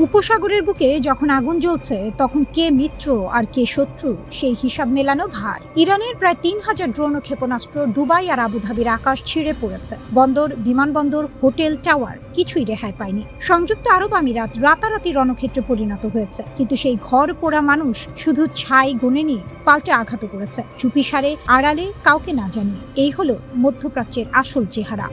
উপসাগরের বুকে যখন আগুন জ্বলছে তখন কে মিত্র আর কে শত্রু সেই হিসাব মেলানো ভার। ইরানের প্রায় ৩,০০০ ড্রোন ও ক্ষেপণাস্ত্র দুবাই আর আবুধাবির আকাশ ছিঁড়ে পড়েছে। বন্দর, বিমানবন্দর, হোটেল, টাওয়ার কিছুই রেহাই পায়নি। সংযুক্ত আরব আমিরাত রাতারাতি রণক্ষেত্রে পরিণত হয়েছে, কিন্তু সেই ঘর পোড়া মানুষ শুধু ছাই গুনে নিয়ে পাল্টে আঘাত করেছে, চুপিসারে, আড়ালে, কাউকে না জানিয়ে। এই হলো মধ্যপ্রাচ্যের আসল চেহারা।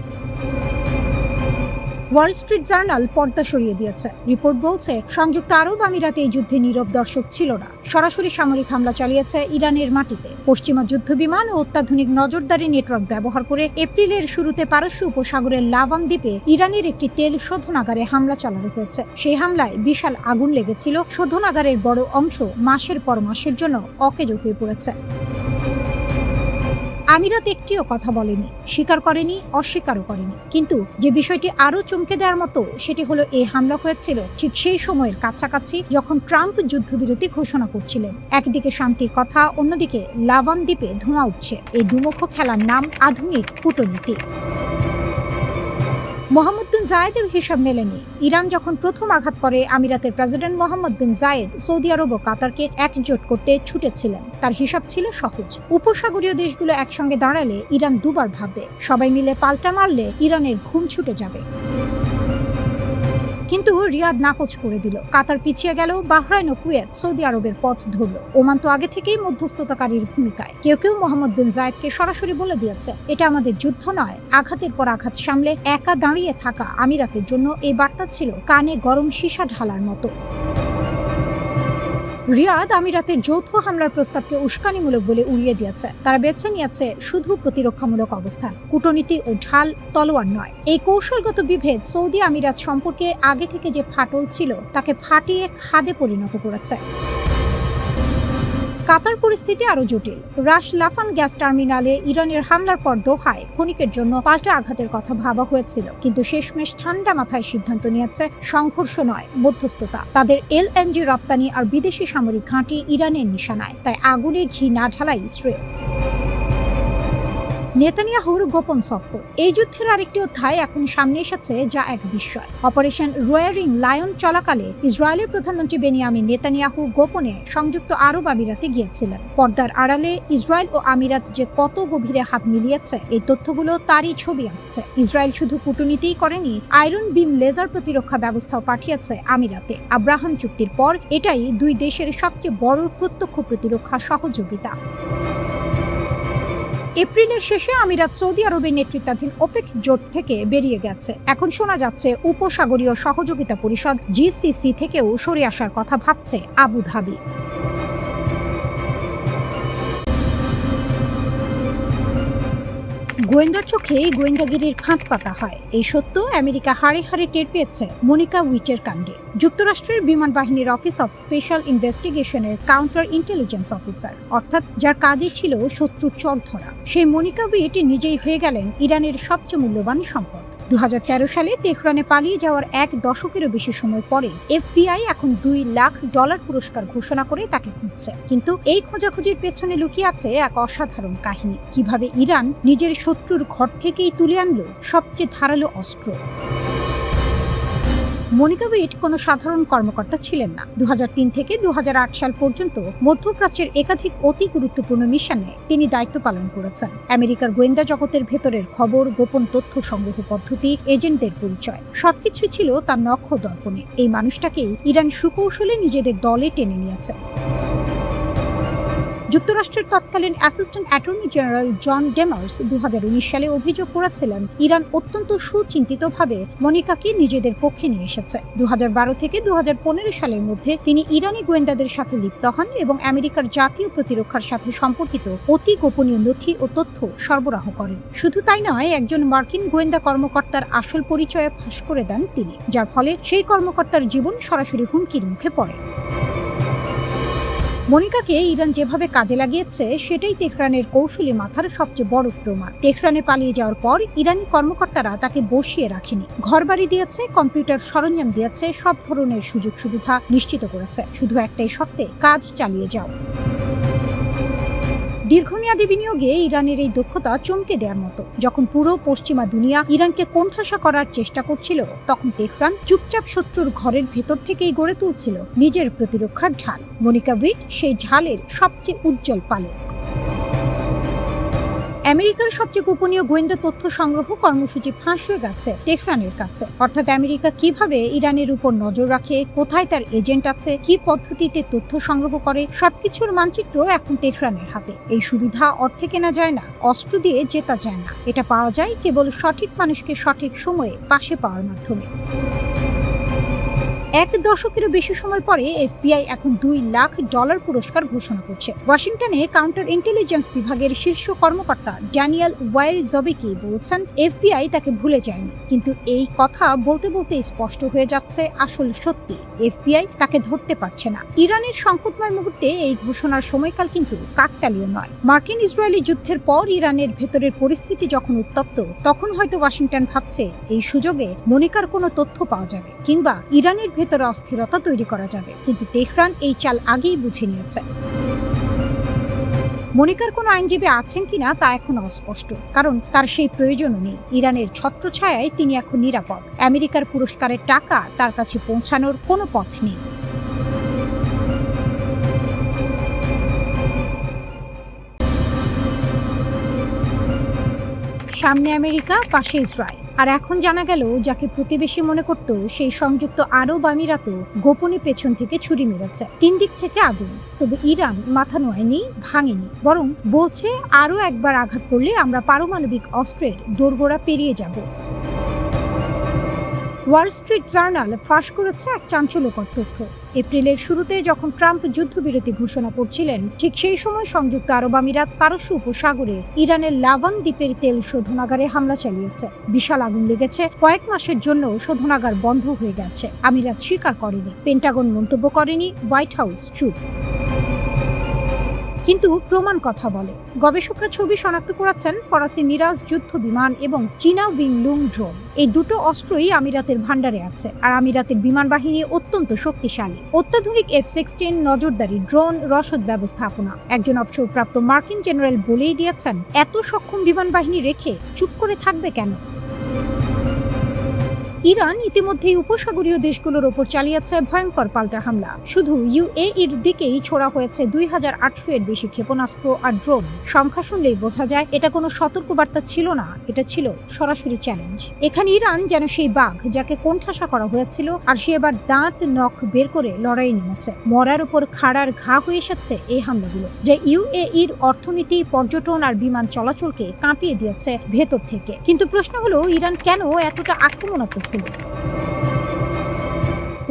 ওয়াল স্ট্রিট জার্নাল পর্দা সরিয়ে দিয়েছে। রিপোর্ট বলছে, সংযুক্ত আরব আমিরাতে এই যুদ্ধে নীরব দর্শক ছিল না। সরাসরি সামরিক হামলা চালিয়েছে ইরানের মাটিতে। পশ্চিমা যুদ্ধবিমান ও অত্যাধুনিক নজরদারি নেটওয়ার্ক ব্যবহার করে এপ্রিলের শুরুতে পারস্য উপসাগরের লাভান দ্বীপে ইরানের একটি তেল শোধনাগারে হামলা চালানো হয়েছে। সেই হামলায় বিশাল আগুন লেগেছিল। শোধনাগারের বড় অংশ মাসের পর মাসের জন্য অকেজো হয়ে পড়েছে। আমিরাত একটিও কথা বলেনি, স্বীকার করেনি, অস্বীকারও করেনি। কিন্তু যে বিষয়টি আরও চমকে দেওয়ার মতো, সেটি হলো এই হামলা হয়েছিল ঠিক সেই সময়ের কাছাকাছি যখন ট্রাম্প যুদ্ধবিরতি ঘোষণা করছিলেন। একদিকে শান্তির কথা, অন্যদিকে লাভান দ্বীপে ধোঁয়া উঠছে। এই দুমুখ খেলার নাম আধুনিক কূটনীতি। মোহাম্মদ বিন জায়েদের হিসাব মেলেনি। ইরান যখন প্রথম আঘাত করে, আমিরাতের প্রেসিডেন্ট মোহাম্মদ বিন জায়েদ সৌদি আরব ও কাতারকে একজোট করতে ছুটেছিলেন। তার হিসাব ছিল সহজ: উপসাগরীয় দেশগুলো একসঙ্গে দাঁড়ালে ইরান দুবার ভাববে, সবাই মিলে পাল্টা মারলে ইরানের ঘুম ছুটে যাবে। কিন্তু রিয়াদ নাকচ করে দিল। কাতার পিছিয়ে গেল, বাহরাইন ও কুয়েত সৌদি আরবের পথ ধরল। ওমান তো আগে থেকেই মধ্যস্থতাকারীর ভূমিকায়। কেউ কেউ মোহাম্মদ বিন জায়েদকে সরাসরি বলে দিয়েছে, এটা আমাদের যুদ্ধ নয়। আঘাতের পর আঘাত সামলে একা দাঁড়িয়ে থাকা আমিরাতের জন্য এই বার্তা ছিল কানে গরম সীসা ঢালার মতো। রিয়াদ আমিরাতের যৌথ হামলার প্রস্তাবকে উস্কানিমূলক বলে উড়িয়ে দিয়েছে। তারা বেছে নিয়েছে শুধু প্রতিরক্ষামূলক অবস্থান, কূটনীতি ও ঢাল তলোয়ার নয়। এই কৌশলগত বিভেদ সৌদি আমিরাত সম্পর্কে আগে থেকে যে ফাটল ছিল তাকে ফাটিয়ে খাদে পরিণত করেছে। কাতার পরিস্থিতি আরো জটিল। রাস লাফান গ্যাস টার্মিনালে ইরানের হামলার পর দোহায় ক্ষণিকের জন্য পাল্টা আঘাতের কথা ভাবা হয়েছিল, কিন্তু শেষমেশ ঠান্ডা মাথায় সিদ্ধান্ত নিয়েছে সংঘর্ষ নয়, মধ্যস্থতা। তাদের এলএনজি রপ্তানি আর বিদেশি সামরিক ঘাঁটি ইরানের নিশানায়, তাই আগুনে ঘি না ঢালাই শ্রেয়। নেতানিয়াহুর গোপন সফর। এই যুদ্ধের আরেকটি অধ্যায় এখন সামনে এসেছে, যা এক বিস্ময়। অপারেশন রোয়ারিং লায়ন চলাকালে ইসরায়েলের প্রধানমন্ত্রী বেনিয়ামিন নেতানিয়াহু গোপনে সংযুক্ত আরব আমিরাতে গিয়েছিলেন। পর্দার আড়ালে ইসরায়েল ও আমিরাত যে কত গভীরে হাত মিলিয়েছে, এই তথ্যগুলো তারই ছবি আঁকছে। ইসরায়েল শুধু কূটনীতিই করেনি, আয়রন বিম লেজার প্রতিরক্ষা ব্যবস্থাও পাঠিয়েছে আমিরাতে। আব্রাহাম চুক্তির পর এটাই দুই দেশের সবচেয়ে বড় প্রত্যক্ষ প্রতিরক্ষা সহযোগিতা। এপ্রিলের শেষে আমিরাত সৌদি আরবের নেতৃত্বাধীন ওপেক জোট থেকে বেরিয়ে গেছে। এখন শোনা যাচ্ছে উপসাগরীয় সহযোগিতা পরিষদ জিসিসি থেকেও সরে আসার কথা ভাবছে আবুধাবি। গোয়েন্দার চোখে গোয়েন্দাগিরির ফাঁদ পাতা হয়, এই সত্য আমেরিকা হাড়ে হাড়ে টের পেয়েছে মনিকা উইটের কাণ্ডে। যুক্তরাষ্ট্রের বিমান বাহিনীর অফিস অফ স্পেশাল ইনভেস্টিগেশনের কাউন্টার ইন্টেলিজেন্স অফিসার, অর্থাৎ যার কাজই ছিল শত্রুর চর ধরা, সেই মনিকা উইট নিজেই হয়ে গেলেন ইরানের সবচেয়ে মূল্যবান সম্পদ। 2013 সালে তেহরানে পালিয়ে যাওয়ার এক দশকেরও বেশি সময় পরে এফবিআই এখন $2 লাখ পুরস্কার ঘোষণা করে তাকে খুঁজছে। কিন্তু এই খোঁজাখুঁজির পেছনে লুকিয়ে আছে এক অসাধারণ কাহিনী। কিভাবে ইরান নিজের শত্রুর ঘর থেকেই তুলে আনলো সবচেয়ে ধারালো অস্ত্র। মনিকা উইট কোনো সাধারণ কর্মকর্তা ছিলেন না। 2003 থেকে 2008 সাল পর্যন্ত মধ্যপ্রাচ্যের একাধিক অতি গুরুত্বপূর্ণ মিশনে তিনি দায়িত্ব পালন করেছেন। আমেরিকার গোয়েন্দা জগতের ভেতরের খবর, গোপন তথ্য সংগ্রহ পদ্ধতি, এজেন্টদের পরিচয় সবকিছু ছিল তার নক্ষ দর্পণে। এই মানুষটাকেই ইরান সুকৌশলে নিজেদের দলে টেনে নিয়েছে। যুক্তরাষ্ট্রের তৎকালীন অ্যাসিস্ট্যান্ট অ্যাটর্নি জেনারেল জন ডেমার্স 2019 সালে অভিযোগ করেছিলেন, ইরান অত্যন্ত সুচিন্তিতভাবে মনিকাকে নিজেদের পক্ষে নিয়ে এসেছে। 2012 থেকে 2015 সালের মধ্যে তিনি ইরানি গোয়েন্দাদের সাথে লিপ্ত হন এবং আমেরিকার জাতীয় প্রতিরক্ষার সাথে সম্পর্কিত অতি গোপনীয় নথি ও তথ্য সরবরাহ করেন। শুধু তাই নয়, একজন মার্কিন গোয়েন্দা কর্মকর্তার আসল পরিচয়ে ফাঁস করে দেন তিনি, যার ফলে সেই কর্মকর্তার জীবন সরাসরি হুমকির মুখে পড়ে। মনিকাকে ইরান যেভাবে কাজে লাগিয়েছে সেটাই তেহরানের কৌশলী মাথার সবচেয়ে বড় প্রমাণ। তেহরানে পালিয়ে যাওয়ার পর ইরানি কর্মকর্তারা তাকে বসিয়ে রাখেনি, ঘরবাড়ি দিয়েছে, কম্পিউটার সরঞ্জাম দিয়েছে, সব ধরনের সুযোগ সুবিধা নিশ্চিত করেছে। শুধু একটাই শর্তে, কাজ চালিয়ে যাও। দীর্ঘমেয়াদী বিনিয়োগে ইরানের এই দক্ষতা চমকে দেওয়ার মতো। যখন পুরো পশ্চিমা দুনিয়া ইরানকে কোণঠাসা করার চেষ্টা করছিল, তখন তেহরান চুপচাপ শত্রুর ঘরের ভেতর থেকেই গড়ে তুলছিল নিজের প্রতিরক্ষার ঢাল। মনিকা উইট সেই ঢালের সবচেয়ে উজ্জ্বল পালক। আমেরিকার সবচেয়ে গোপনীয় গোয়েন্দা তথ্য সংগ্রহ কর্মসূচি ফাঁস হয়ে গেছে তেহরানের কাছে। অর্থাৎ আমেরিকা কিভাবে ইরানের উপর নজর রাখে, কোথায় তার এজেন্ট আছে, কি পদ্ধতিতে তথ্য সংগ্রহ করে, সবকিছুর মানচিত্র এখন তেহরানের হাতে। এই সুবিধা অর্থে কেনা যায় না, অস্ত্র দিয়ে জেতা যায় না, এটা পাওয়া যায় কেবল সঠিক মানুষকে সঠিক সময়ে পাশে পাওয়ার মাধ্যমে। 1 দশকেরও বেশি সময় পরে FBI এখন $2 লাখ পুরস্কার ঘোষণা করছে। ওয়াশিংটনে কাউন্টার ইন্টেলিজেন্স বিভাগের শীর্ষ কর্মকর্তা ড্যানিয়েল ওয়াইরজবিকি বলছেন FBI তাকে ভুলে যায়নি, কিন্তু এই কথা বলতে বলতে স্পষ্ট হয়ে যাচ্ছে আসল সত্যি, FBI তাকে ধরতে পারছে না। ইরানের সংকটময় মুহূর্তে এই ঘোষণার সময়কাল কিন্তু কাকতালীয় নয়। মার্কিন ইসরায়েলি যুদ্ধের পর ইরানের ভেতরের পরিস্থিতি যখন উত্তপ্ত, তখন হয়তো ওয়াশিংটন ভাবছে এই সুযোগে মনিকার কোনো তথ্য পাওয়া যাবে কিংবা ইরানের ভেতরে অস্থিরতা তৈরি করা যাবে। কিন্তু তেহরান এই চাল আগেই বুঝে নিয়েছে। মনিকার কোনো আইনজীবী আছেন কিনা তা এখন অস্পষ্ট, কারণ তার সেই প্রয়োজনও নেই। ইরানের ছত্রছায়ায় তিনি এখন নিরাপদ। আমেরিকার পুরস্কারের টাকা তার কাছে পৌঁছানোর কোনো পথ নেই। সামনে আমেরিকা, পাশে ইসরায়েল, আর এখন জানা গেল যাকে প্রতিবেশী মনে করত সেই সংযুক্ত আরব আমিরাতও গোপনে পেছন থেকে ছুরি মেরেছে। 3 দিক থেকে আগুন। তবে ইরান মাথা নোয়ায়নি, ভাঙেনি, বরং বলছে আরও একবার আঘাত করলে আমরা পারমাণবিক অস্ত্রের দোরগোড়া পেরিয়ে যাব। ওয়াল স্ট্রিট জার্নাল ফাঁস করেছে এক চাঞ্চল্যকর তথ্য। এপ্রিলের শুরুতে যখন ট্রাম্প যুদ্ধবিরতি ঘোষণা করছিলেন, ঠিক সেই সময় সংযুক্ত আরব আমিরাত পারস্য উপসাগরে ইরানের লাভান দ্বীপের তেল শোধনাগারে হামলা চালিয়েছে। বিশাল আগুন লেগেছে, কয়েক মাসের জন্য শোধনাগার বন্ধ হয়ে গেছে। আমিরাত স্বীকার করেনি, পেন্টাগন মন্তব্য করেনি, হোয়াইট হাউস চুপ। কিন্তু প্রমাণ কথা বলে। গবেষকরা ছবি শনাক্ত করেছেন ফরাসি মিরাজ যুদ্ধ বিমান এবং চীনা উইংলুং ড্রোন। এই দুটো অস্ত্রই আমিরাতের ভান্ডারে আছে, আর আমিরাতের বিমান বাহিনী অত্যন্ত শক্তিশালী। অত্যাধুনিক F-16 নজরদারি ড্রোন, রসদ ব্যবস্থাপনা। একজন অবসরপ্রাপ্ত মার্কিন জেনারেল বলেই দিয়েছেন, এত সক্ষম বিমান বাহিনী রেখে চুপ করে থাকবে কেন? ইরান ইতিমধ্যেই উপসাগরীয় দেশগুলোর ওপর চালিয়েছে ভয়ঙ্কর পাল্টা হামলা। শুধু UAEর দিকেই ছোড়া হয়েছে 2800 এর বেশি ক্ষেপণাস্ত্র আর ড্রোন। সংখ্যা শুনলেই বোঝা যায় এটা কোনো সতর্কবার্তা ছিল না, এটা ছিল সরাসরি চ্যালেঞ্জ। এখানে ইরান যেন সেই বাঘ যাকে কোণঠাসা করা হয়েছিল, আর সে এবার দাঁত নখ বের করে লড়াই নেমেছে। মরার উপর খাড়ার ঘা হয়ে এসেছে এই হামলাগুলো, যা UAEর অর্থনীতি, পর্যটন আর বিমান চলাচলকে কাঁপিয়ে দিয়েছে ভেতর থেকে। কিন্তু প্রশ্ন হলো, ইরান কেন এতটা আক্রমণাত্মক হলো?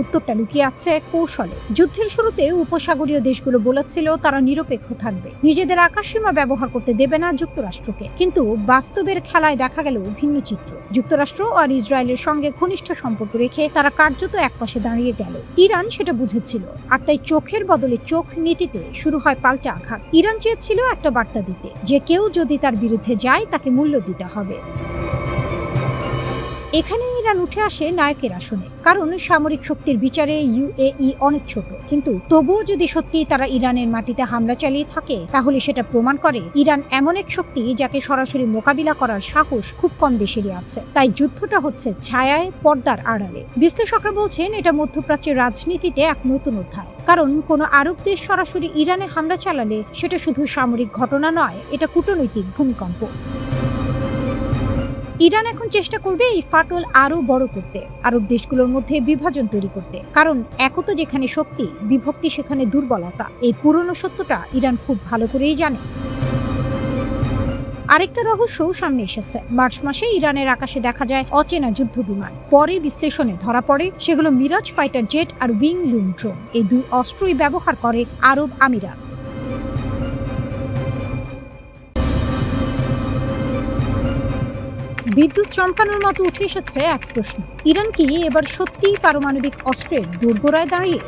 উত্তরটা লুকিয়ে আছে কৌশলে। যুদ্ধের শুরুতে উপসাগরীয় দেশগুলো বলেছিল তারা নিরপেক্ষ থাকবে, নিজেদের আকাশসীমা ব্যবহার করতে দেবে না যুক্তরাষ্ট্রকে। কিন্তু বাস্তবের খেলায় দেখা গেল ভিন্ন চিত্র। যুক্তরাষ্ট্র আর ইসরায়েলের সঙ্গে ঘনিষ্ঠ সম্পর্ক রেখে তারা কার্যত একপাশে দাঁড়িয়ে গেল। ইরান সেটা বুঝেছিল, আর তাই চোখের বদলে চোখ নীতিতে শুরু হয় পাল্টা আঘাত। ইরান চেয়েছিল একটা বার্তা দিতে, যে কেউ যদি তার বিরুদ্ধে যায় তাকে মূল্য দিতে হবে। এখানে ইরান উঠে আসে নায়কের আসনে, কারণ সামরিক শক্তির বিচারে UAE অনেক ছোট। কিন্তু তবুও যদি সত্যি তারা ইরানের মাটিতে হামলা চালিয়ে থাকে, তাহলে সেটা প্রমাণ করে ইরান এমন এক শক্তি যাকে সরাসরি মোকাবিলা করার সাহস খুব কম দেশেরই আছে। তাই যুদ্ধটা হচ্ছে ছায়ায়, পর্দার আড়ালে। বিশ্লেষকরা বলছেন এটা মধ্যপ্রাচ্যের রাজনীতিতে এক নতুন অধ্যায়, কারণ কোনো আরব দেশ সরাসরি ইরানে হামলা চালালে সেটা শুধু সামরিক ঘটনা নয়, এটা কূটনৈতিক ভূমিকম্প। ইরান এখন চেষ্টা করবে এই ফাটল আরো বড় করতে, আরব দেশগুলোর মধ্যে বিভাজন তৈরি করতে। কারণ একতা যেখানে শক্তি, বিভক্তি সেখানে দুর্বলতা। এই পুরনো সত্যটা ইরান খুব ভালো করেই জানে। আরেকটা রহস্যও সামনে এসেছে। মার্চ মাসে ইরানের আকাশে দেখা যায় অচেনা যুদ্ধ বিমান। পরে বিশ্লেষণে ধরা পড়ে সেগুলো মিরাজ ফাইটার জেট আর উইংলুং ড্রোন। এই 2 অস্ত্রই ব্যবহার করে আরব আমিরাত। বিদ্যুৎ চমকানোর মতো উঠে এসেছে এক প্রশ্ন, ইরান কি এবার সত্যিই পারমাণবিক অস্ত্রের দোরগোড়ায় দাঁড়িয়ে?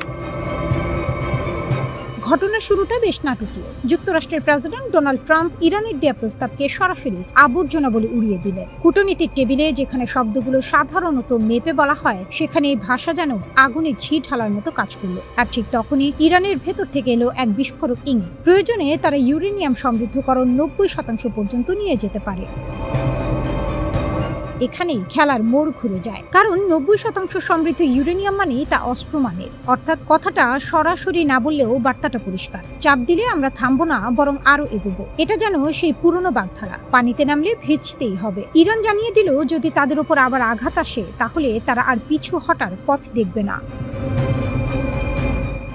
ঘটনার শুরুটা বেশ নাটকীয়। যুক্তরাষ্ট্রের প্রেসিডেন্ট ডোনাল্ড ট্রাম্প ইরানের দেয়া প্রস্তাবকে সরাসরি আবর্জনা বলে উড়িয়ে দিলেন। কূটনীতির টেবিলে যেখানে শব্দগুলো সাধারণত মেপে বলা হয়, সেখানে এই ভাষা যেন আগুনে ঘি ঢালার মতো কাজ করলো। আর ঠিক তখনই ইরানের ভেতর থেকে এলো এক বিস্ফোরক ইঙ্গিত। প্রয়োজনে তারা ইউরেনিয়াম সমৃদ্ধকরণ 90% পর্যন্ত নিয়ে যেতে পারে। এখানেই খেলার মোড় ঘুরে যায়, কারণ 90% সমৃদ্ধ ইউরেনিয়াম মানেই তা অস্ত্র মানের। অর্থাৎ কথাটা সরাসরি না বললেও বার্তাটা পরিষ্কার। চাপ দিলে আমরা থামবো না, বরং আরো এগোবো। এটা যেন সেই পুরনো বাগধারা, পানিতে নামলে ভিজতেই হবে। ইরান জানিয়ে দিল যদি তাদের উপর আবার আঘাত আসে, তাহলে তারা আর পিছু হটার পথ দেখবে না।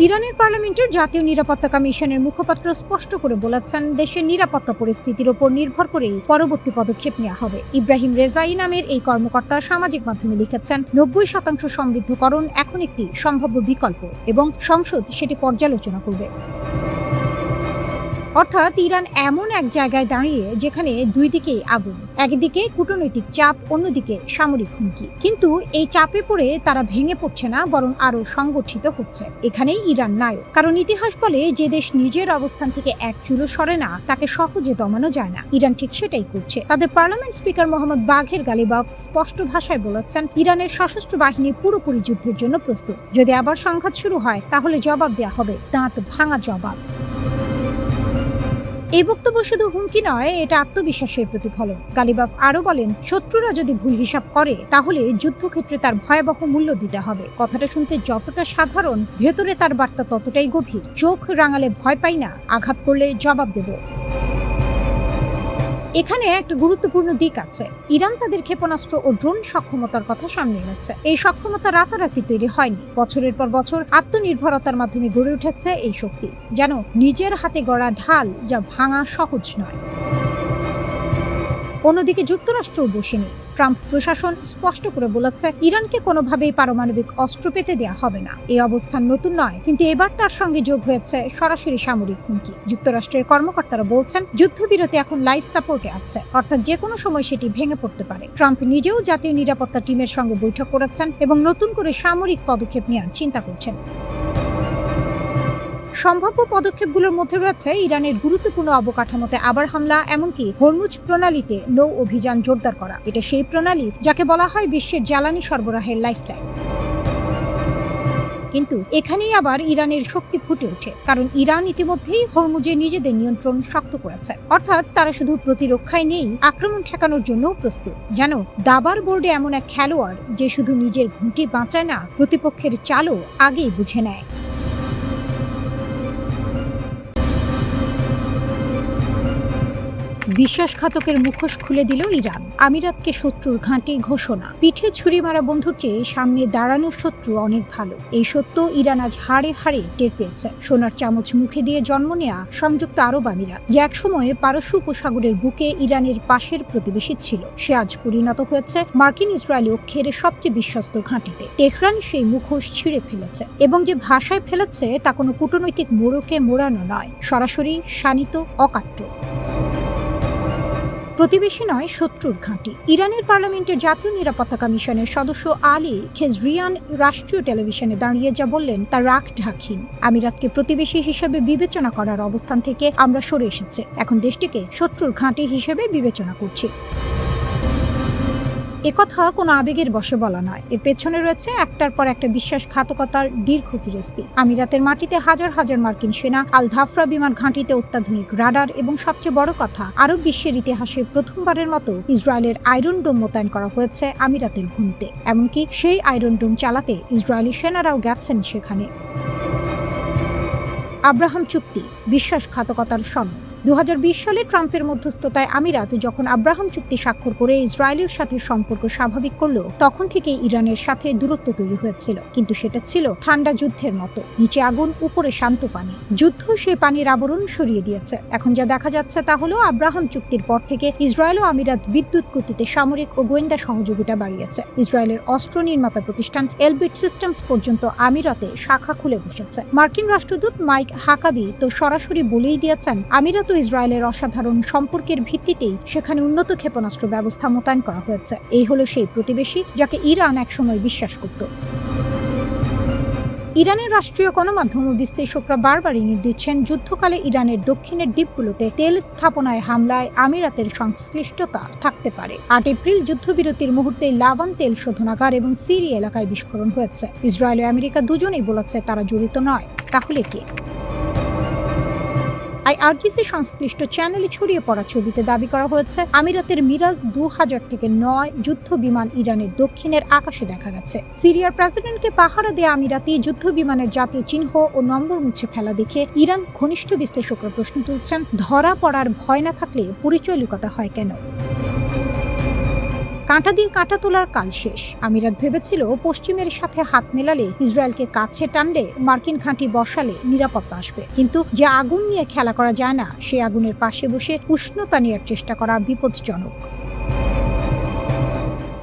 ইরানের পার্লামেন্টের জাতীয় নিরাপত্তা কমিশনের মুখপাত্র স্পষ্ট করে বলেছেন, দেশের নিরাপত্তা পরিস্থিতির উপর নির্ভর করেই পরবর্তী পদক্ষেপ নেওয়া হবে। ইব্রাহিম রেজাই নামের এই কর্মকর্তা সামাজিক মাধ্যমে লিখেছেন, 90% সমৃদ্ধকরণ এখন একটি সম্ভাব্য বিকল্প এবং সংসদ সেটি পর্যালোচনা করবে। অর্থাৎ ইরান এমন এক জায়গায় দাঁড়িয়ে যেখানে দুই দিকেই আগুন, একদিকে কূটনৈতিক চাপ, অন্যদিকে সামরিক হুমকি। কিন্তু এই চাপে পড়ে তারা ভেঙে পড়ছে না, বরং আরো সংগঠিত হচ্ছে। এখানেই ইরান নায়ক, কারণ ইতিহাস বলে যে দেশ নিজের অবস্থান থেকে এক চুলো সরে না, তাকে সহজে দমানো যায় না। ইরান ঠিক সেটাই করছে। তাদের পার্লামেন্ট স্পিকার মোহাম্মদ বাঘের গালিবাফ স্পষ্ট ভাষায় বলেছেন, ইরানের সশস্ত্র বাহিনী পুরোপুরি যুদ্ধের জন্য প্রস্তুত। যদি আবার সংঘাত শুরু হয়, তাহলে জবাব দেওয়া হবে, দাঁত ভাঙা জবাব। এই বক্তব্য শুধু হুমকি নয়, এটা আত্মবিশ্বাসের প্রতিফলন। গালিবাফ আরো বলেন, শত্রুরা যদি ভুল হিসাব করে, তাহলে যুদ্ধক্ষেত্রে তার ভয়াবহ মূল্য দিতে হবে। কথাটা শুনতে যতটা সাধারণ, ভেতরে তার বার্তা ততটাই গভীর। চোখ রাঙালে ভয় পাই না, আঘাত করলে জবাব দেব। এখানে একটা গুরুত্বপূর্ণ দিক আছে। ইরান তাদের ক্ষেপণাস্ত্র ও ড্রোন সক্ষমতার কথা সামনে এনেছে। এই সক্ষমতা রাতারাতি তৈরি হয়নি। বছরের পর বছর আত্মনির্ভরতার মাধ্যমে গড়ে উঠেছে এই শক্তি, যেন নিজের হাতে গড়া ঢাল, যা ভাঙা সহজ নয়। অন্যদিকে যুক্তরাষ্ট্রও বসে নেই। ট্রাম্প প্রশাসন স্পষ্ট করে বলেছে, ইরানকে কোনোভাবেই পারমাণবিক অস্ত্র পেতে দেওয়া হবে না। এই অবস্থান নতুন নয়, কিন্তু এবার তার সঙ্গে যোগ হয়েছে সরাসরি সামরিক হুমকি। যুক্তরাষ্ট্রের কর্মকর্তারা বলছেন, যুদ্ধবিরতি এখন লাইফ সাপোর্টে আছে, অর্থাৎ যে কোনো সময় সেটি ভেঙে পড়তে পারে। ট্রাম্প নিজেও জাতীয় নিরাপত্তা টিমের সঙ্গে বৈঠক করেছেন এবং নতুন করে সামরিক পদক্ষেপ নেওয়ার চিন্তা করছেন। সম্ভাব্য পদক্ষেপগুলোর মধ্যে রয়েছে ইরানের গুরুত্বপূর্ণ অবকাঠামোতে আবার হামলা, এমনকি হরমুজ প্রণালীতে নৌ অভিযান জোরদার করা। এটা সেই প্রণালী যাকে বলা হয় বিশ্বের জ্বালানি সরবরাহের লাইফলাইন। কিন্তু এখানেই আবার ইরানের শক্তি ফুটে ওঠে, কারণ ইরান ইতিমধ্যেই হরমুজে নিজেদের নিয়ন্ত্রণ শক্ত করেছে। অর্থাৎ তারা শুধু প্রতিরক্ষায় নেই, আক্রমণ ঠেকানোর জন্য প্রস্তুত। যেন দাবার বোর্ডে এমন এক খেলোয়াড় যে শুধু নিজের ঘুঁটি বাঁচায় না, প্রতিপক্ষের চালও আগেই বুঝে নেয়। বিশ্বাসঘাতকের মুখোশ খুলে দিল ইরান। আমিরাতকে শত্রুর ঘাঁটি ঘোষণা। পিঠে ছুরি মারা বন্ধুর চেয়ে সামনে দাঁড়ানো শত্রু অনেক ভালো। এই সত্য ইরান আজ হাড়ে হাড়ে টের পেয়েছে। সোনার চামচ মুখে দিয়ে জন্ম নেয়া সংযুক্ত আরব আমিরাত, যে একসময় পারস্য উপসাগরের বুকে ইরানের পাশের প্রতিবেশী ছিল, সে আজ পরিণত হয়েছে মার্কিন ইসরায়েলি অক্ষের সবচেয়ে বিশ্বস্ত ঘাঁটিতে। তেহরান সেই মুখোশ ছিঁড়ে ফেলেছে, এবং যে ভাষায় ফেলেছে তা কোনো কূটনৈতিক মোড়কে মোড়ানো নয়, সরাসরি শানিত, অকাট্য। প্রতিবেশী নয়, শত্রুর ঘাঁটি। ইরানের পার্লামেন্টের জাতীয় নিরাপত্তা কমিশনের সদস্য আলী খেজরিয়ান রাষ্ট্রীয় টেলিভিশনে দাঁড়িয়ে যা বললেন, তা রাগ ঢাকহীন। আমিরাতকে প্রতিবেশী হিসেবে বিবেচনা করার অবস্থান থেকে আমরা সরে এসেছে, এখন দেশটিকে শত্রুর ঘাঁটি হিসেবে বিবেচনা করছি। একথা কোনো আবেগের বশে বলা নয়, এর পেছনে রয়েছে একটার পর একটা বিশ্বাসঘাতকতার দীর্ঘ ফিরিস্তি। আমিরাতের মাটিতে হাজার হাজার মার্কিন সেনা, আল ধাফরা বিমান ঘাঁটিতে অত্যাধুনিক রাডার, এবং সবচেয়ে বড় কথা, আরব বিশ্বের ইতিহাসে প্রথমবারের মতো ইসরায়েলের আয়রন ডোম মোতায়েন করা হয়েছে আমিরাতের ভূমিতে। এমনকি সেই আয়রন ডোম চালাতে ইসরায়েলি সেনারাও গেছেন সেখানে। আব্রাহাম চুক্তি, বিশ্বাসঘাতকতার সনদ। 2020 সালে ট্রাম্পের মধ্যস্থতায় আমিরাত যখন আব্রাহাম চুক্তি স্বাক্ষর করে ইসরায়েলের সাথে সম্পর্ক স্বাভাবিক করল, তখন থেকে ইরানের সাথে দূরত্ব তৈরি হয়েছিল। কিন্তু সেটা ছিল ঠান্ডা যুদ্ধের মতো, নিচে আগুন, উপরে শান্ত পানি। যুদ্ধ সেই পানির আবরণ সরিয়ে দিয়েছে। এখন যা দেখা যাচ্ছে তা হলো, আব্রাহাম চুক্তির পর থেকে ইসরায়েল ও আমিরাত বিদ্যুৎ গতিতে সামরিক ও গোয়েন্দা সহযোগিতা বাড়িয়েছে। ইসরায়েলের অস্ত্র নির্মাতা প্রতিষ্ঠান এলবিট সিস্টেমস পর্যন্ত আমিরাতে শাখা খুলে বসেছে। মার্কিন রাষ্ট্রদূত মাইক হাকাবি তো সরাসরি বলেই দিয়েছেন, আমিরাত ইসরায়েলের অসাধারণ সম্পর্কের ভিত্তিতেই সেখানে উন্নত ক্ষেপণাস্ত্র ব্যবস্থা মোতায়েন করা হয়েছে। এই হলো সেই প্রতিবেশী যাকে ইরান একসময় বিশ্বাস করত। ইরানের রাষ্ট্রীয় গণমাধ্যম ও বিশ্লেষকরা বারবার ইঙ্গিত দিচ্ছেন, যুদ্ধকালে ইরানের দক্ষিণের দ্বীপগুলোতে তেল স্থাপনায় হামলায় আমিরাতের সংশ্লিষ্টতা থাকতে পারে। 8 এপ্রিল যুদ্ধবিরতির মুহূর্তে লাভান তেল শোধনাগার এবং সিরি এলাকায় বিস্ফোরণ হয়েছে। ইসরায়েল ও আমেরিকা দুজনেই বলেছে তারা জড়িত নয়। তাহলে কে? IRGC সংশ্লিষ্ট চ্যানেলে ছড়িয়ে পড়া ছবিতে দাবি করা হয়েছে, আমিরাতের মিরাজ 2000 থেকে 9 যুদ্ধ বিমান ইরানের দক্ষিণের আকাশে দেখা গেছে। সিরিয়ার প্রেসিডেন্টকে পাহারা দেয়া আমিরাতি যুদ্ধ বিমানের জাতীয় চিহ্ন ও নম্বর মুছে ফেলা দেখে ইরান ঘনিষ্ঠ বিশ্লেষকরা প্রশ্ন তুলছেন, ধরা পড়ার ভয় না থাকলে পরিচয় লুকাতে হয় কেন? কাঁটা দিয়ে কাঁটা তোলার কাল শেষ। আমিরাত ভেবেছিল পশ্চিমের সাথে হাত মেলালে, ইসরায়েলকে কাছে টানলে, মার্কিন ঘাঁটি বসালে নিরাপত্তা আসবে। কিন্তু যে আগুন নিয়ে খেলা করা যায় না, সেই আগুনের পাশে বসে উষ্ণতা নেওয়ার চেষ্টা করা বিপজ্জনক।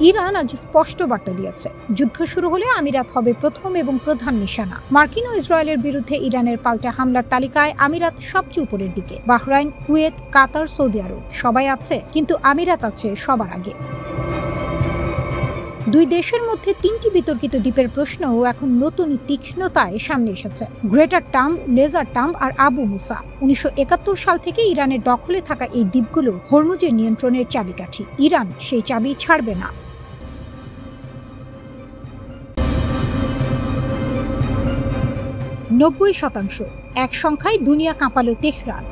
ইরান আজ স্পষ্ট বার্তা দিয়েছে, যুদ্ধ শুরু হলে আমিরাত হবে প্রথম এবং প্রধান নিশানা। মার্কিন ও ইসরায়েলের বিরুদ্ধে ইরানের পাল্টা হামলার তালিকায় আমিরাত সবচেয়ে উপরের দিকে। বাহরাইন, কুয়েত, কাতার, সৌদি আরব সবাই আছে, কিন্তু আমিরাত আছে সবার আগে। দুই দেশের মধ্যে 3টি বিতর্কিত দ্বীপের প্রশ্নও এখন নতুন তীক্ষ্ণতায় সামনে এসেছে। গ্রেটার টাম্ব, লেজার টাম্ব আর আবু মুসা। 1971 সাল থেকে ইরানের দখলে থাকা এই দ্বীপগুলো হরমুজের নিয়ন্ত্রণের চাবিকাঠি। ইরান সেই চাবি ছাড়বে না। 90%, এক সংখ্যায় দুনিয়া কাঁপালো তেহরান।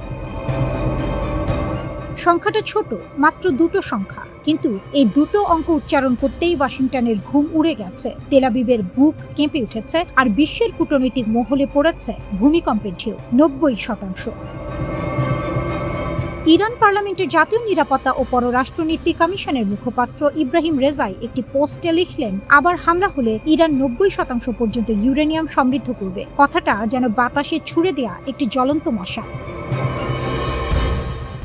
সংখ্যাটা ছোট, মাত্র 2টো সংখ্যা, কিন্তু এই দুটো অঙ্ক উচ্চারণ করতেই ওয়াশিংটনের ঘুম উড়ে গেছে, তেল আবিবের বুক কেঁপে উঠেছে, আর বিশ্বের কূটনৈতিক মহলে পড়েছে ভূমিকম্পের ঢেউ। 90%। ইরান পার্লামেন্টের জাতীয় নিরাপত্তা ও পররাষ্ট্রনীতি কমিশনের মুখপাত্র ইব্রাহিম রেজাই একটি পোস্টে লিখলেন, আবার হামলা হলে ইরান 90% পর্যন্ত ইউরেনিয়াম সমৃদ্ধ করবে। কথাটা যেন বাতাসে ছুড়ে দেয়া একটি জ্বলন্ত মশাল।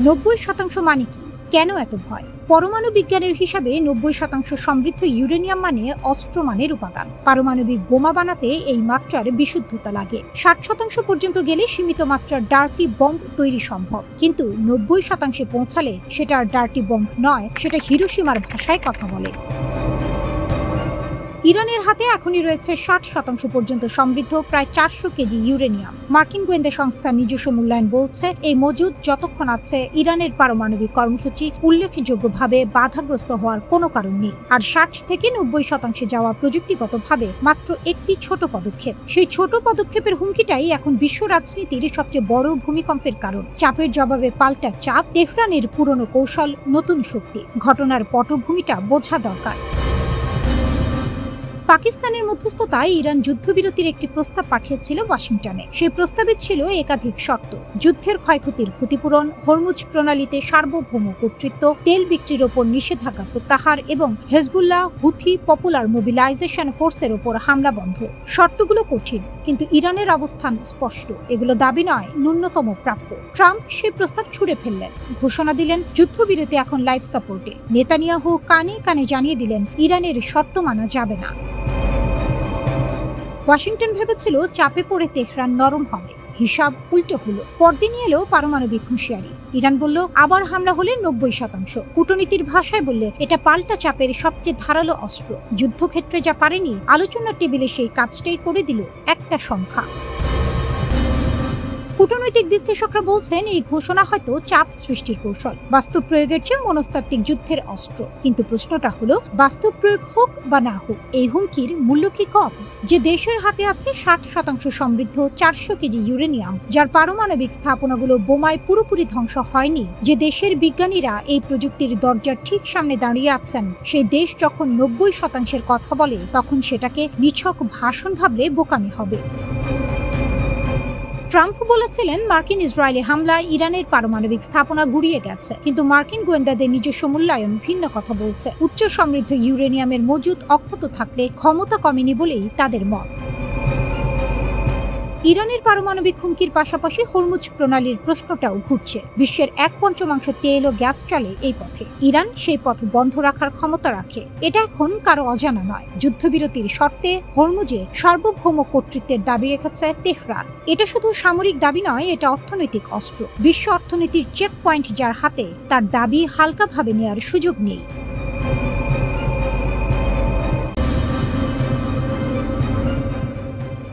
90% মানে কি? কেন এত ভয়? পরমাণু বিজ্ঞানের হিসাবে 90% সমৃদ্ধ ইউরেনিয়াম মানে অস্ত্র মানের উপাদান। পারমাণবিক বোমা বানাতে এই মাত্রার বিশুদ্ধতা লাগে। 60% পর্যন্ত গেলে সীমিত মাত্রার ডার্টি বম্ব তৈরি সম্ভব, কিন্তু 90% পৌঁছালে সেটা আর ডার্টি বম্ব নয়, সেটা হিরোশিমার ভাষায় কথা বলে। ইরানের হাতে এখনই রয়েছে 60% পর্যন্ত সমৃদ্ধ প্রায় 400 কেজি ইউরেনিয়াম। মার্কিন গোয়েন্দা সংস্থার নিজস্ব মূল্যায়ন বলছে, এই মজুদ যতক্ষণ আছে, ইরানের পারমাণবিক কর্মসূচি উল্লেখযোগ্যভাবে বাধাগ্রস্ত হওয়ার কোনো কারণ নেই। আর 60 থেকে 90% যাওয়া প্রযুক্তিগতভাবে মাত্র একটি ছোট পদক্ষেপ। সেই ছোট পদক্ষেপের হুমকিটাই এখন বিশ্ব রাজনীতির সবচেয়ে বড় ভূমিকম্পের কারণ। চাপের জবাবে পাল্টা চাপ, তেহরানের পুরনো কৌশল, নতুন শক্তি। ঘটনার পটভূমিটা বোঝা দরকার। পাকিস্তানের মধ্যস্থতায় ইরান যুদ্ধবিরতির একটি প্রস্তাব পাঠিয়েছিল ওয়াশিংটনে। সেই প্রস্তাবে ছিল একাধিক শর্ত: যুদ্ধের ক্ষয়ক্ষতির ক্ষতিপূরণ, হরমুজ প্রণালীতে সার্বভৌম কর্তৃত্ব, তেল বিক্রির ওপর নিষেধাজ্ঞা প্রত্যাহার এবং হেজবুল্লাহ, হুথি পপুলার মোবিলাইজেশন ফোর্সের ওপর হামলা বন্ধ। শর্তগুলো কঠিন, কিন্তু ইরানের অবস্থান স্পষ্ট, এগুলো দাবি নয়, ন্যূনতম প্রাপ্য। ট্রাম্প সেই প্রস্তাব ছুঁড়ে ফেললেন, ঘোষণা দিলেন যুদ্ধবিরতি এখন লাইফ সাপোর্টে। নেতানিয়াহু কানে কানে জানিয়ে দিলেন ইরানের শর্ত মানা যাবে না। ওয়াশিংটন ভেবেছিল চাপে পড়ে তেহরান নরম হবে, হিসাব উল্টো হলো। পরদিনই এলো পারমাণবিক হুঁশিয়ারি। ইরান বলল, আবার হামলা হলে 90%। কূটনীতির ভাষায় বললে, এটা পাল্টা চাপের সবচেয়ে ধারালো অস্ত্র। যুদ্ধক্ষেত্রে যা পারেনি, আলোচনার টেবিলে সেই কাজটাই করে দিল একটা সংখ্যা। কূটনৈতিক বিশ্লেষকরা বলছেন, এই ঘোষণা হয়তো চাপ সৃষ্টির কৌশল, বাস্তব প্রয়োগের চেয়ে মনস্তাত্ত্বিক যুদ্ধের অস্ত্র। কিন্তু প্রশ্নটা হলো, বাস্তব প্রয়োগ হোক বা না হোক, এই হুমকির মূল্য কি কম? যে দেশের হাতে আছে 60% সমৃদ্ধ 400 কেজি ইউরেনিয়াম, যার পারমাণবিক স্থাপনাগুলো বোমায় পুরোপুরি ধ্বংস হয়নি, যে দেশের বিজ্ঞানীরা এই প্রযুক্তির দরজার ঠিক সামনে দাঁড়িয়ে আছেন, সেই দেশ যখন 90%-এর কথা বলে, তখন সেটাকে নিছক ভাষণ ভাবলে বোকামি হবে। ট্রাম্প বলেছিলেন, মার্কিন ইসরায়েলি হামলায় ইরানের পারমাণবিক স্থাপনা গুড়িয়ে গেছে, কিন্তু মার্কিন গোয়েন্দাদের নিজস্ব মূল্যায়ন ভিন্ন কথা বলছে। উচ্চ সমৃদ্ধ ইউরেনিয়ামের মজুদ অক্ষত থাকলে ক্ষমতা কমেনি বলেই তাদের মত। ইরানের পারমাণবিক হুমকির পাশাপাশি হরমুজ প্রণালীর প্রশ্নটাও ঘুরছে। বিশ্বের 1/5 তেল ও গ্যাস চলে এই পথে। ইরান সেই পথ বন্ধ রাখার ক্ষমতা রাখে, এটা এখন কারো অজানা নয়। যুদ্ধবিরতির শর্তে হরমুজে সার্বভৌম কর্তৃত্বের দাবি রেখেছে তেহরান। এটা শুধু সামরিক দাবি নয়, এটা অর্থনৈতিক অস্ত্র। বিশ্ব অর্থনীতির চেক পয়েন্ট যার হাতে, তার দাবি হালকাভাবে নেওয়ার সুযোগ নেই।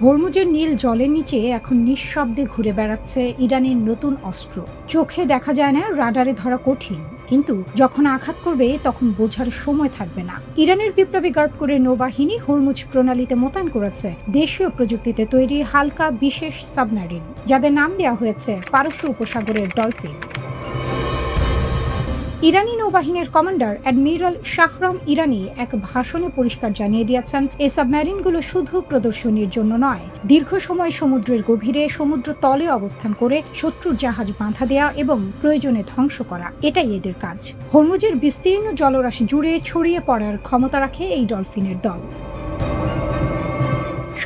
হরমুজের নীল জলের নিচে এখন নিঃশব্দে ঘুরে বেড়াচ্ছে ইরানের নতুন অস্ত্র। চোখে দেখা যায় না, রাডারে ধরা কঠিন, কিন্তু যখন আঘাত করবে তখন বোঝার সময় থাকবে না। ইরানের বিপ্লবী গার্ড করে নৌবাহিনী হরমুজ প্রণালীতে মোতায়েন করেছে দেশীয় প্রযুক্তিতে তৈরি হালকা বিশেষ সাবমেরিন, যাদের নাম দেওয়া হয়েছে পারস্য উপসাগরের ডলফিন। ইরানি নৌবাহিনীর কমান্ডার অ্যাডমিরাল শাহরাম ইরানি এক ভাষণে পরিষ্কার জানিয়ে দিয়েছেন, এই সাবমেরিনগুলো শুধু প্রদর্শনীর জন্য নয়, দীর্ঘ সময় সমুদ্রের গভীরে সমুদ্র তলে অবস্থান করে শত্রুর জাহাজ বাঁধা দেয়া এবং প্রয়োজনে ধ্বংস করা, এটাই এদের কাজ। হরমুজের বিস্তীর্ণ জলরাশি জুড়ে ছড়িয়ে পড়ার ক্ষমতা রাখে এই ডলফিনের দল।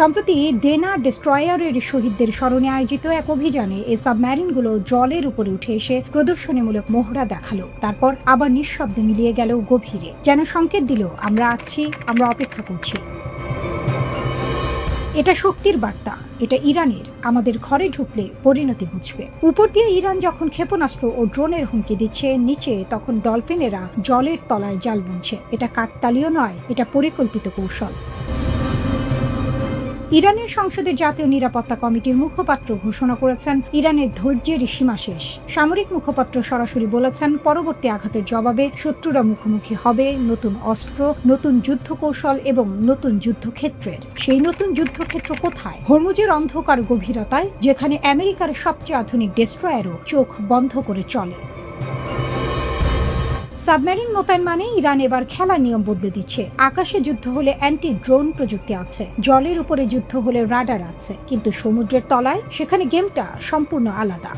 সম্প্রতি দেনা ডেস্ট্রয়ারের শহীদদের স্মরণে আয়োজিত এক অভিযানে এই সাবমেরিনগুলো জলের উপরে উঠে এসে প্রদর্শনীমূলক মহড়া দেখালো, তারপর আবার নিঃশব্দে মিলিয়ে গেল গভীরে, যেন সংকেত দিল আমরা আছি, আমরা অপেক্ষা করছি। এটা শক্তির বার্তা, এটা ইরানের, আমাদের ঘরে ঢুকলে পরিণতি বুঝবে। উপর দিয়ে ইরান যখন ক্ষেপণাস্ত্র ও ড্রোনের হুমকি দিচ্ছে, নিচে তখন ডলফিনেরা জলের তলায় জাল বুনছে। এটা কাকতালীয় নয়, এটা পরিকল্পিত কৌশল। ইরানের সংসদের জাতীয় নিরাপত্তা কমিটির মুখপাত্র ঘোষণা করেছেন, ইরানের ধৈর্যের সীমা শেষ। সামরিক মুখপাত্র সরাসরি বলেছেন, পরবর্তী আঘাতের জবাবে শত্রুরা মুখোমুখি হবে নতুন অস্ত্র, নতুন যুদ্ধ কৌশল এবং নতুন যুদ্ধক্ষেত্রের। সেই নতুন যুদ্ধক্ষেত্র কোথায়? হরমুজের অন্ধকার গভীরতায়, যেখানে আমেরিকার সবচেয়ে আধুনিক ডেস্ট্রয়ারও চোখ বন্ধ করে চলে। সাবমেরিন মোতায়েন মানে ইরান এবার খেলার নিয়ম বদলে দিচ্ছে। আকাশে যুদ্ধ হলে অ্যান্টি ড্রোন প্রযুক্তি আছে, জলের উপরে যুদ্ধ হলে রাডার আছে, কিন্তু সমুদ্রের তলায় সেখানে গেমটা সম্পূর্ণ আলাদা।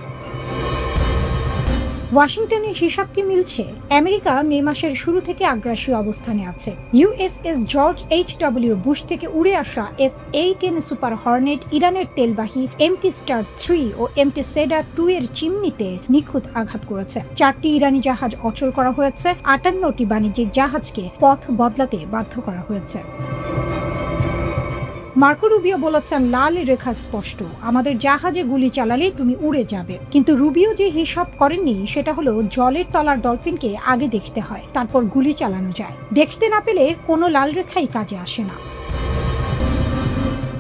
ওয়াশিংটনের হিসাব কি মিলছে? আমেরিকা মে মাসের শুরু থেকে আগ্রাসী অবস্থানে আছে। USS George HW. বুশ থেকে উড়ে আসা F-18 সুপার হর্নেট, ইরানের তেলবাহী MT স্টার 3 ও MT সেডার 2 এর চিমনিতে নিখুঁত আঘাত করেছে। 4টি ইরানি জাহাজ অচল করা হয়েছে, 58টি বাণিজ্যিক জাহাজকে পথ বদলাতে বাধ্য করা হয়েছে। মার্কো রুবিও বলেছেন, লাল রেখা স্পষ্ট, আমাদের জাহাজে গুলি চালালে তুমি উড়ে যাবে। কিন্তু রুবিও যে হিসাব করেননি সেটা হলো জলের তলার ডলফিনকে আগে দেখতে হয়, তারপর গুলি চালানো যায়। দেখতে না পেলে কোনো লাল রেখাই কাজে আসে না।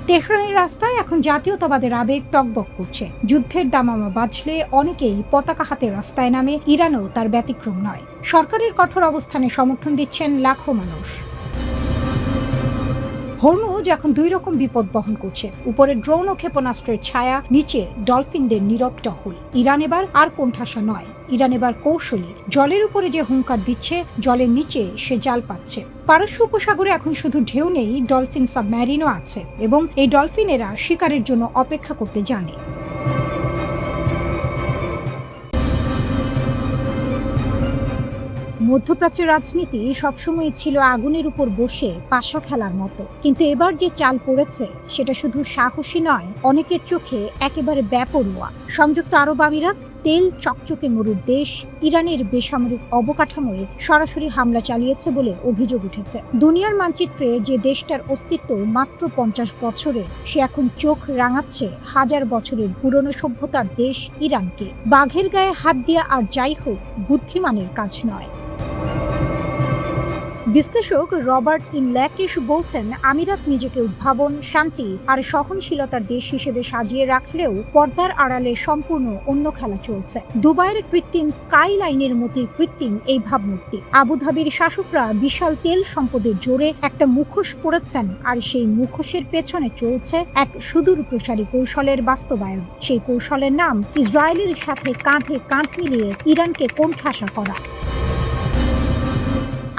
তেহরানের রাস্তায় এখন জাতীয়তাবাদের আবেগ টকবক করছে। যুদ্ধের দামামা বাজলে অনেকেই পতাকা হাতে রাস্তায় নামে, ইরানও তার ব্যতিক্রম নয়। সরকারের কঠোর অবস্থানে সমর্থন দিচ্ছেন লাখো মানুষ। হরমুজ এখন দুই রকম বিপদ বহন করছে, উপরে ড্রোন ও ক্ষেপণাস্ত্রের ছায়া, নিচে ডলফিনদের নীরব টহল। ইরান এবার আর কোণঠাসা নয়, ইরান এবার কৌশলী। জলের উপরে যে হুঙ্কার দিচ্ছে, জলের নিচে সে জাল পাচ্ছে। পারস্য উপসাগরে এখন শুধু ঢেউ নেই, ডলফিন সাবমেরিনও আছে, এবং এই ডলফিনেরা শিকারের জন্য অপেক্ষা করতে জানে। মধ্যপ্রাচ্যের রাজনীতি সবসময় ছিল আগুনের উপর বসে পাশা খেলার মতো, কিন্তু এবার যে চাল পড়েছে সেটা শুধু সাহসী নয়, অনেকের চোখে একেবারে বেপরোয়া। সংযুক্ত আরব আমিরাত, তেল চকচকে মরুর দেশ, ইরানের বেসামরিক অবকাঠামোয় সরাসরি হামলা চালিয়েছে বলে অভিযোগ উঠেছে। দুনিয়ার মানচিত্রে যে দেশটার অস্তিত্ব মাত্র 50 বছরের, সে এখন চোখ রাঙাচ্ছে হাজার বছরের পুরনো সভ্যতার দেশ ইরানকে। বাঘের গায়ে হাত দিয়া আর যাই হোক, বুদ্ধিমানের কাজ নয়। বিশ্লেষক রবার্ট ইনল্যাকিশ বলছেন, আমিরাত নিজেকে উদ্ভাবন, শান্তি আর সহনশীলতার দেশ হিসেবে সাজিয়ে রাখলেও পর্দার আড়ালে সম্পূর্ণ অন্য খেলা চলছে। দুবাইয়ের কৃত্রিম স্কাই লাইনের মতো কৃত্রিম এই ভাবমূর্তি। আবুধাবির শাসকরা বিশাল তেল সম্পদের জোরে একটা মুখোশ পড়েছেন, আর সেই মুখোশের পেছনে চলছে এক সুদূর প্রসারী কৌশলের বাস্তবায়ন। সেই কৌশলের নাম ইসরায়েলের সাথে কাঁধে কাঁধ মিলিয়ে ইরানকে কোণঠাসা করা।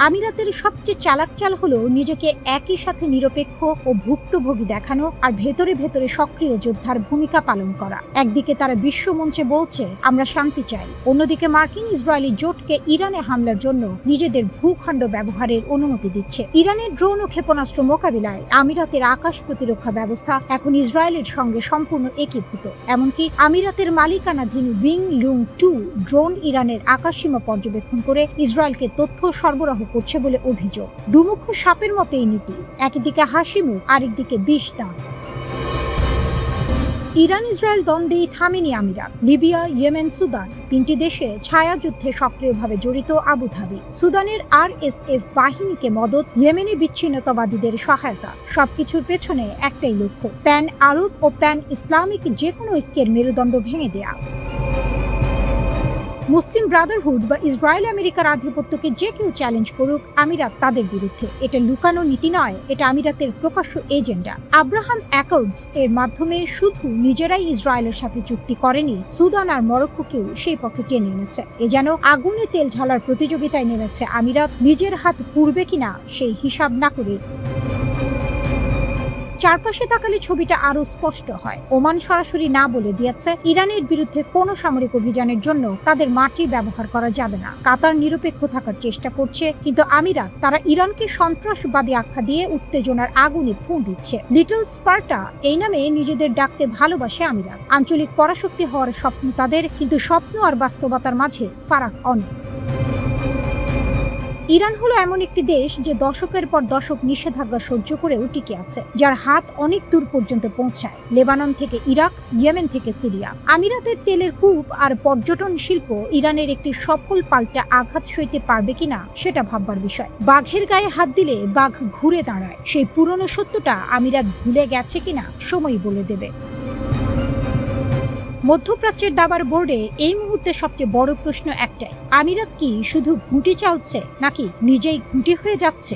আমিরাতের সবচেয়ে চালাক চাল হলো নিজেকে একই সাথে নিরপেক্ষ ও ভুক্তভোগী দেখানো, আর ভেতরে ভেতরে সক্রিয় যোদ্ধার ভূমিকা পালন করা। একদিকে তারা বিশ্বমঞ্চে বলছে আমরা শান্তি চাই, অন্যদিকে মার্কিন ইসরায়েলি জোটকে ইরানে হামলার জন্য নিজেদের ভূখণ্ড ব্যবহারের অনুমতি দিচ্ছে। ইরানের ড্রোন ও ক্ষেপণাস্ত্র মোকাবিলায় আমিরাতের আকাশ প্রতিরক্ষা ব্যবস্থা এখন ইসরায়েলের সঙ্গে সম্পূর্ণ একীভূত। এমনকি আমিরাতের মালিকানাধীন উইং লুং 2 ড্রোন ইরানের আকাশসীমা পর্যবেক্ষণ করে ইসরায়েলকে তথ্য সরবরাহ করছে বলে অভিযোগ। দুমুখ সাপের মতো এই নীতি, একদিকে হাসি মুখ, আরেকদিকে বিষ দাঁত। ইরান ইসরায়েল দ্বন্দ্বেই থামেনি আমিরাত। লিবিয়া, ইয়েমেন, সুদান তিনটি দেশে ছায়াযুদ্ধে সক্রিয়ভাবে জড়িত আবুধাবি। সুদানের RSF বাহিনীকে মদত, ইয়েমেনে বিচ্ছিন্নতাবাদীদের সহায়তা, সবকিছুর পেছনে একটাই লক্ষ্য, প্যান আরব ও প্যান ইসলামিক যে কোনো ঐক্যের মেরুদণ্ড ভেঙে দেয়া। মুসলিম ব্রাদারহুড বা ইসরায়েল আমেরিকার আধিপত্যকে যে কেউ চ্যালেঞ্জ করুক, আমিরাত তাদের বিরুদ্ধে। এটা লুকানো নীতি নয়, এটা আমিরাতের প্রকাশ্য এজেন্ডা। আব্রাহাম অ্যাকর্ডস এর মাধ্যমে শুধু নিজেরাই ইসরায়েলের সাথে চুক্তি করেনি, সুদান আর মরক্কোকেও সেই পথে টেনে এনেছে। এ যেন আগুনে তেল ঢালার প্রতিযোগিতায় নেমেছে আমিরাত, নিজের হাত পুড়বে কিনা সেই হিসাব না করে। চারপাশে তাকালে ছবিটা আরো স্পষ্ট হয়। ওমান সরাসরি না বলে দিয়েছে ইরানের বিরুদ্ধে কোনো সামরিক অভিযানের জন্য তাদের মাটি ব্যবহার করা যাবে না। কাতার নিরপেক্ষ থাকার চেষ্টা করছে, কিন্তু আমিরাত তারা ইরানকে সন্ত্রাসবাদী আখ্যা দিয়ে উত্তেজনার আগুনে ফুঁ দিচ্ছে। লিটল স্পার্টা এই নামে নিজেদের ডাকতে ভালোবাসে আমিরাত। আঞ্চলিক পরাশক্তি হওয়ার স্বপ্ন তাদের, কিন্তু স্বপ্ন আর বাস্তবতার মাঝে ফারাক অনেক। ইরান হলো এমন একটি দেশ যে দশকের পর দশক নিষেধাজ্ঞা সহ্য করেও টিকে আছে, যার হাত অনেক দূর পর্যন্ত পৌঁছায়, লেবানন থেকে ইরাক, ইয়েমেন থেকে সিরিয়া। আমিরাতের তেলের কূপ আর পর্যটন শিল্প ইরানের একটি সফল পাল্টা আঘাত সইতে পারবে কিনা সেটা ভাববার বিষয়। বাঘের গায়ে হাত দিলে বাঘ ঘুরে দাঁড়ায়, সেই পুরনো সত্যটা আমিরাত ভুলে গেছে কিনা সময় বলে দেবে। মধ্যপ্রাচ্যের দাবার বোর্ডে এই মুহূর্তে সবচেয়ে বড় প্রশ্ন একটাই, আমিরাত কি শুধু ঘুঁটি চালছে নাকি নিজেই ঘুঁটি হয়ে যাচ্ছে?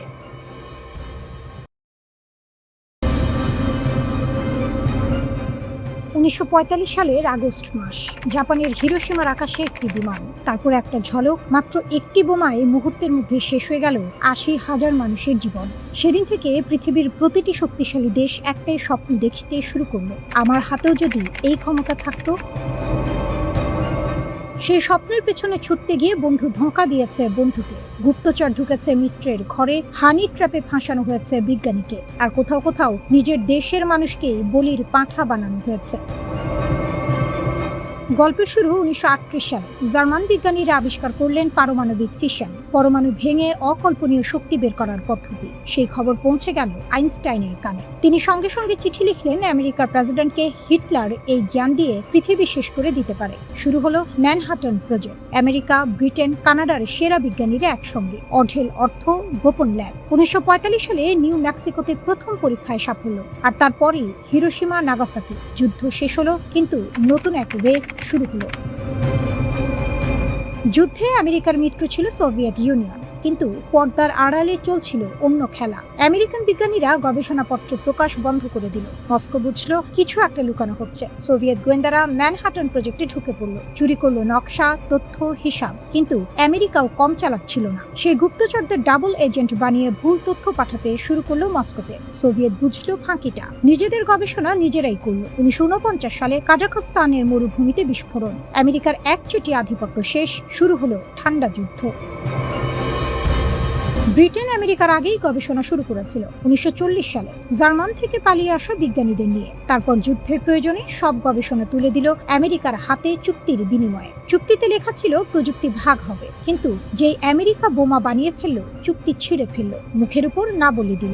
1945 সালের আগস্ট মাস, জাপানের হিরোশিমার আকাশে একটি বিমান, তারপর একটা ঝলক, মাত্র একটি বোমায় মুহূর্তের মধ্যে শেষ হয়ে গেল 80,000 মানুষের জীবন। সেদিন থেকে পৃথিবীর প্রতিটি শক্তিশালী দেশ একটাই স্বপ্ন দেখতে শুরু করলো, আমার হাতেও যদি এই ক্ষমতা থাকতো। সেই স্বপ্নের পেছনে ছুটতে গিয়ে বন্ধু ধোঁকা দিয়েছে বন্ধুকে, গুপ্তচর ঢুকেছে মিত্রের ঘরে, হানি ট্র্যাপে ফাঁসানো হয়েছে বিজ্ঞানীকে, আর কোথাও কোথাও নিজের দেশের মানুষকে বলির পাঁঠা বানানো হয়েছে। গল্পের শুরু 1938 সালে। জার্মান বিজ্ঞানীরা আবিষ্কার করলেন পারমাণবিক ফিশন, পরমাণু ভেঙে অকল্পনীয় শক্তি বের করার পদ্ধতি। সেই খবর পৌঁছে গেল আইনস্টাইনের কানে। তিনি সঙ্গে সঙ্গে চিঠি লিখলেন আমেরিকার প্রেসিডেন্টকে, হিটলার এই জ্ঞান দিয়ে পৃথিবী শেষ করে দিতে পারে। শুরু হলো ম্যানহাটন প্রজেক্ট। আমেরিকা, ব্রিটেন, কানাডার সেরা বিজ্ঞানীরা একসঙ্গে, অঢেল অর্থ, গোপন ল্যাব। 1945 সালে নিউ মেক্সিকোতে প্রথম পরীক্ষায় সাফল্য, আর তারপরই হিরোশিমা, নাগাসাকি। যুদ্ধ শেষ হলো, কিন্তু নতুন এক রেস শুরু হলো। যুদ্ধে আমেরিকার মিত্র ছিল সোভিয়েত ইউনিয়ন, কিন্তু পর্দার আড়ালে চলছিল অন্য খেলা। আমেরিকান বিজ্ঞানীরা গবেষণাপত্র প্রকাশ বন্ধ করে দিল। মস্কো বুঝল কিছু একটা লুকানো হচ্ছে। সোভিয়েত গোয়েন্দারা ম্যানহাটন প্রজেক্টে ঢুকে পড়ল, চুরি করলো নকশা, তথ্য, হিসাব। কিন্তু আমেরিকাও কম চালাক ছিল না। সেই গুপ্তচরদের ডাবল এজেন্ট বানিয়ে ভুল তথ্য পাঠাতে শুরু করলো মস্কোতে। সোভিয়েত বুঝলো ফাঁকিটা, নিজেদের গবেষণা নিজেরাই করলো। 1949 সালে কাজাখস্তানের মরুভূমিতে বিস্ফোরণ, আমেরিকার একচেটি আধিপত্য শেষ, শুরু হলো ঠান্ডা যুদ্ধ। ব্রিটেন আমেরিকার আগেই গবেষণা শুরু করেছিল 1940 সালে, জার্মান থেকে পালিয়ে আসা বিজ্ঞানীদের নিয়ে। তারপর যুদ্ধের প্রয়োজনে সব গবেষণা তুলে দিল আমেরিকার হাতে চুক্তির বিনিময়ে। চুক্তিতে লেখা ছিল প্রযুক্তি ভাগ হবে, কিন্তু যেই আমেরিকা বোমা বানিয়ে ফেললো, চুক্তি ছিঁড়ে ফেললো, মুখের উপর না বলে দিল।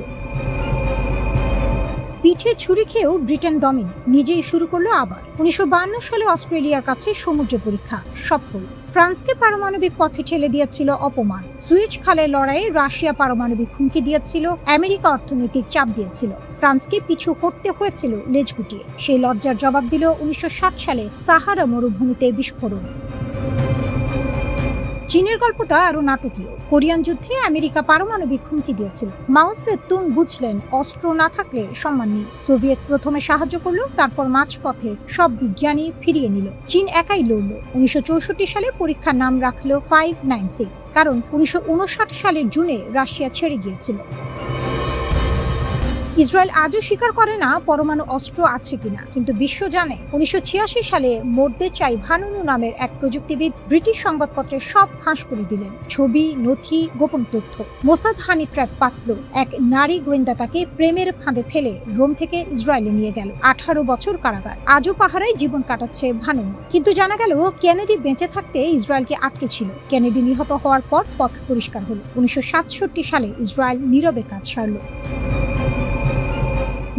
পিঠে ছুরি খেয়েও ব্রিটেন দমেনি, নিজেই শুরু করলো আবার। 1952 সালে অস্ট্রেলিয়ার কাছে সমুদ্র পরীক্ষা সফল। ফ্রান্সকে পারমাণবিক পথে ঠেলে দিয়েছিল অপমান। সুয়েজ খালের লড়াইয়ে রাশিয়া পারমাণবিক হুমকি দিয়েছিল, আমেরিকা অর্থনৈতিক চাপ দিয়েছিল। ফ্রান্সকে পিছু হটতে হয়েছিল লেজ গুটিয়ে। সেই লজ্জার জবাব দিল 1960 সালে সাহারা মরুভূমিতে বিস্ফোরণ। চীনের গল্পটা আরো নাটকীয়। কোরিয়ান যুদ্ধে আমেরিকা পারমাণবিক হুমকি দিয়েছিল। মাও সেতুং বুঝলেন অস্ত্র না থাকলে সম্মান নেই। সোভিয়েত প্রথমে সাহায্য করলো, তারপর মাঝপথে সব বিজ্ঞানী ফিরিয়ে নিল। চীন একাই লড়ল। 1964 সালে পরীক্ষার নাম রাখলো 596, কারণ 1959 সালের জুনে রাশিয়া ছেড়ে গিয়েছিল। ইসরায়েল আজও স্বীকার করে না পরমাণু অস্ত্র আছে কিনা, কিন্তু বিশ্ব জানে। 1986 সালে মোর্দেচাই ভানুনু নামের এক প্রযুক্তিবিদ ব্রিটিশ সংবাদপত্রে সব ফাঁস করে দিলেন, ছবি, নথি, গোপন তথ্য। মোসাদ হানি ট্র্যাপ পাতল, এক নারী গোয়েন্দা তাকে প্রেমের ফাঁদে ফেলে রোম থেকে ইসরায়েলে নিয়ে গেল। 18 বছর কারাগার, আজও পাহারায় জীবন কাটাচ্ছে ভানুনু। কিন্তু জানা গেল কেনেডি বেঁচে থাকতে ইসরায়েলকে আটকে ছিল। কেনেডি নিহত হওয়ার পর পথ পরিষ্কার হলো। 1967 সালে ইসরায়েল নীরবে কাজ সারল।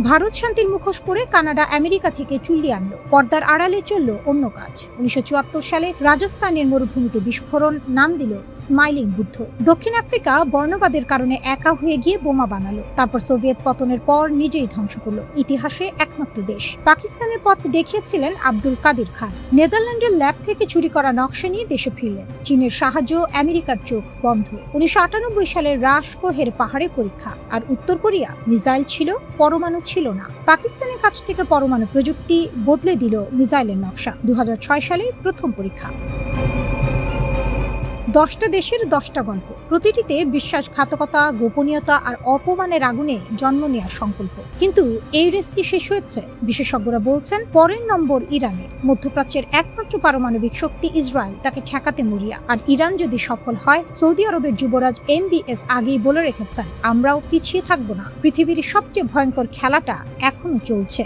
ভারত শান্তির মুখোশ পরে কানাডা আমেরিকা থেকে চুল্লি আনলো, পর্দার আড়ালে চলল অন্য কাজ। 1974 সালে রাজস্থানের মরুভূমিতে বিস্ফোরণ, নাম দিল স্মাইলিং বুদ্ধ। দক্ষিণ আফ্রিকা বর্ণবাদের কারণে একা হয়ে গিয়ে বোমা বানালো, তারপর সোভিয়েত পতনের পর নিজেই ধ্বংস করলো। ইতিহাসে একমাত্র দেশ। পাকিস্তানের পথ দেখিয়েছিলেন আব্দুল কাদির খান। নেদারল্যান্ডের ল্যাব থেকে চুরি করা নকশা নিয়ে দেশে ফিরলেন। চীনের সাহায্য, আমেরিকার চোখ বন্ধ। 1998 সালের রাশকোহের পাহাড়ে পরীক্ষা। আর উত্তর কোরিয়া মিসাইল ছিল, পরমাণু ছিল না। পাকিস্তানের কাছ থেকে পরমাণু প্রযুক্তি বদলে দিল মিসাইলের নকশা। 2006 সালে প্রথম পরীক্ষা। 10টা দেশের 10টা গল্প, প্রতিটিতে বিশ্বাসঘাতকতা, গোপনীয়তা আর অপমানের আগুনে জন্ম নেওয়ার সংকল্প। কিন্তু এই রেস কি শেষ হয়েছে? বিশেষজ্ঞরা বলছেন পরের নম্বর ইরানের। মধ্যপ্রাচ্যের একমাত্র পারমাণবিক শক্তি ইসরায়েল তাকে ঠেকাতে মরিয়া। আর ইরান যদি সফল হয়, সৌদি আরবের যুবরাজ MBS আগেই বলে রেখেছেন, আমরাও পিছিয়ে থাকবো না। পৃথিবীর সবচেয়ে ভয়ঙ্কর খেলাটা এখনো চলছে।